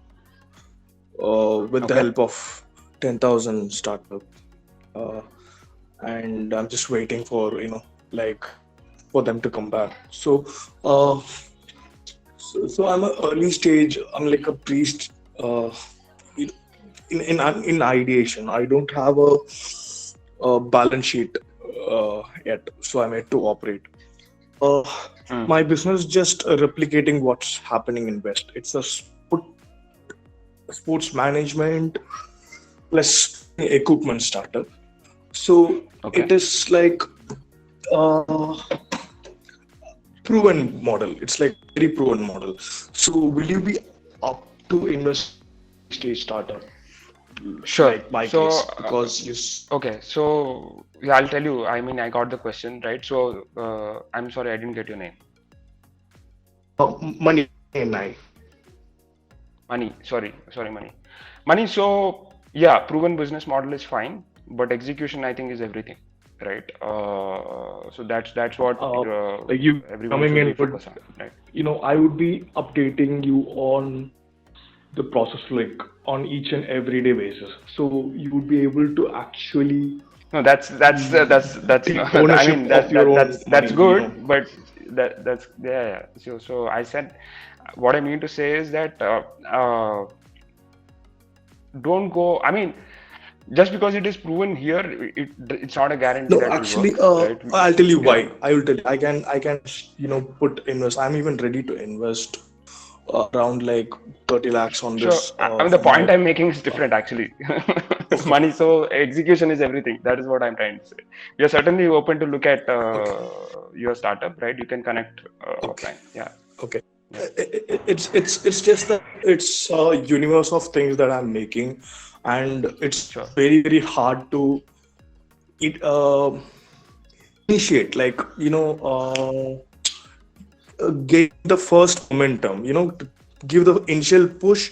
with the help of 10,000 startup. And I'm just waiting for, for them to come back. So I'm an early stage, I'm like a priest, in ideation. I don't have a balance sheet yet, so I'm yet to operate. My business just replicating what's happening in West. It's a sports management plus equipment startup. So it is like proven model. It's like very proven model. So will you be up to invest stage startup? Sure. Like my So, case, because you. Okay, so yeah, I'll tell you. I mean, I got the question right. So I'm sorry, I didn't get your name. Money and I. Money. Sorry, Money. Money. So yeah, proven business model is fine, but execution, I think, is everything, right? So that's what You everyone coming should in, be focused on, right? I would be updating you on the process like on each and everyday basis, so you would be able to actually No, that's take no, I ownership mean of your own that's money. good, but that's yeah. So I said what I mean to say is that don't go. I mean, just because it is proven here, it's not a guarantee No, that actually, will work, right? I'll tell you Yeah. why. I will tell you. I can put invest. I'm even ready to invest around like 30 lakhs on Sure. this. I mean, the point I'm making is different, actually. Money, so execution is everything. That is what I'm trying to say. We are certainly open to look at your startup, right? You can connect offline. Yeah. Okay. Yeah. It's just that it's a universe of things that I'm making, and it's very very hard to initiate, like get the first momentum, to give the initial push.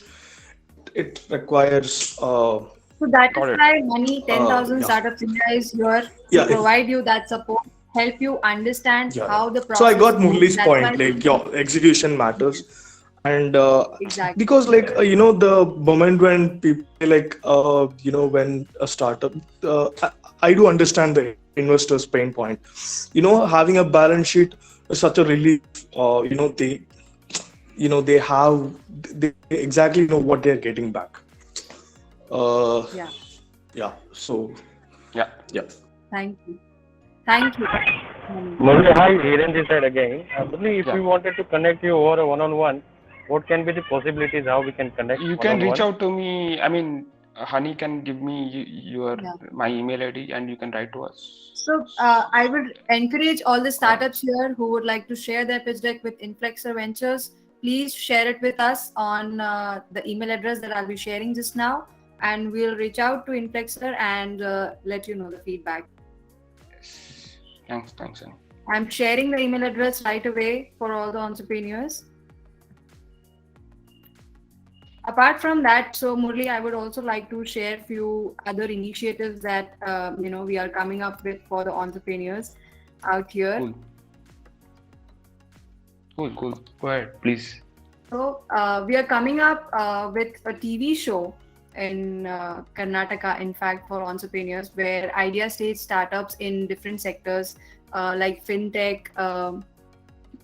It requires So that is why Money 10,000 yeah. Startups India is here to Yeah, provide you that support, help you understand how the process so I got Murali's That's point, why like your execution matters. And exactly. because like the moment when people like when a startup I do understand the investor's pain point. Having a balance sheet is such a relief. They exactly know what they're getting back. Yeah, so yeah. Thank you. Murali, hi, Hiren this side again. Murali, if we wanted to connect you over a one-on-one, what can be the possibilities how we can connect? You can reach out to me. I mean, Honey can give me my email ID and you can write to us. So I would encourage all the startups here who would like to share their pitch deck with Inflexor Ventures. Please share it with us on the email address that I'll be sharing just now, and we'll reach out to Inflexor and let you know the feedback. Thanks, Honey. I'm sharing the email address right away for all the entrepreneurs. Apart from that, so Murali, I would also like to share a few other initiatives that we are coming up with for the entrepreneurs out here. Cool. Go ahead, please. So we are coming up with a TV show in Karnataka, in fact, for entrepreneurs, where idea stage startups in different sectors like fintech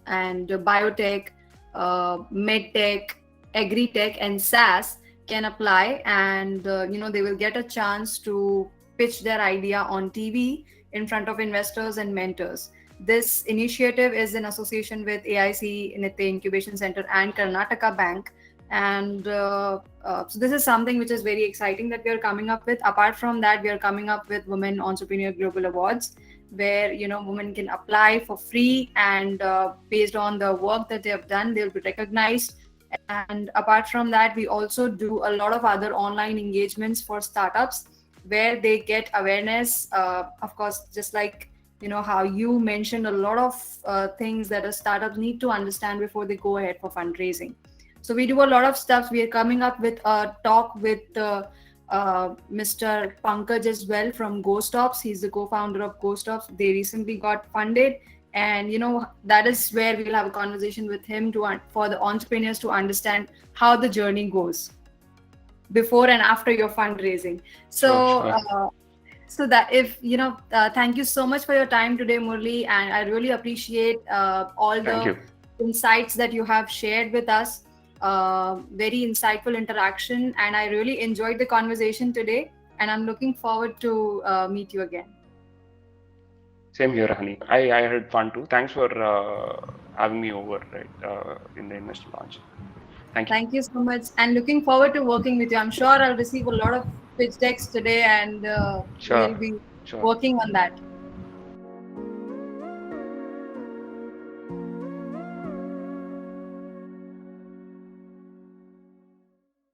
and biotech, medtech, Agritech, and SaaS can apply, and they will get a chance to pitch their idea on TV in front of investors and mentors. This initiative is in association with AIC, Nitya Incubation Center, and Karnataka Bank. And so this is something which is very exciting that we are coming up with. Apart from that, we are coming up with Women Entrepreneur Global Awards, where women can apply for free, and based on the work that they have done, they will be recognized. And apart from that, we also do a lot of other online engagements for startups where they get awareness. Of course, just like how you mentioned, a lot of things that a startup need to understand before they go ahead for fundraising. So we do a lot of stuff. We are coming up with a talk with Mr. Pankaj as well from GoStops. He's the co-founder of GoStops. They recently got funded, and that is where we'll have a conversation with him for the entrepreneurs to understand how the journey goes before and after your fundraising. So Sure. So that if thank you so much for your time today, Murali, and I really appreciate all the insights that you have shared with us. very insightful interaction, and I really enjoyed the conversation today. And I'm looking forward to meet you again. Same here, Hani. I had fun too. Thanks for having me over, right, in the investor launch. Thank you. Thank you so much, and looking forward to working with you. I'm sure I'll receive a lot of pitch decks today, and Sure, we'll be sure. working on that.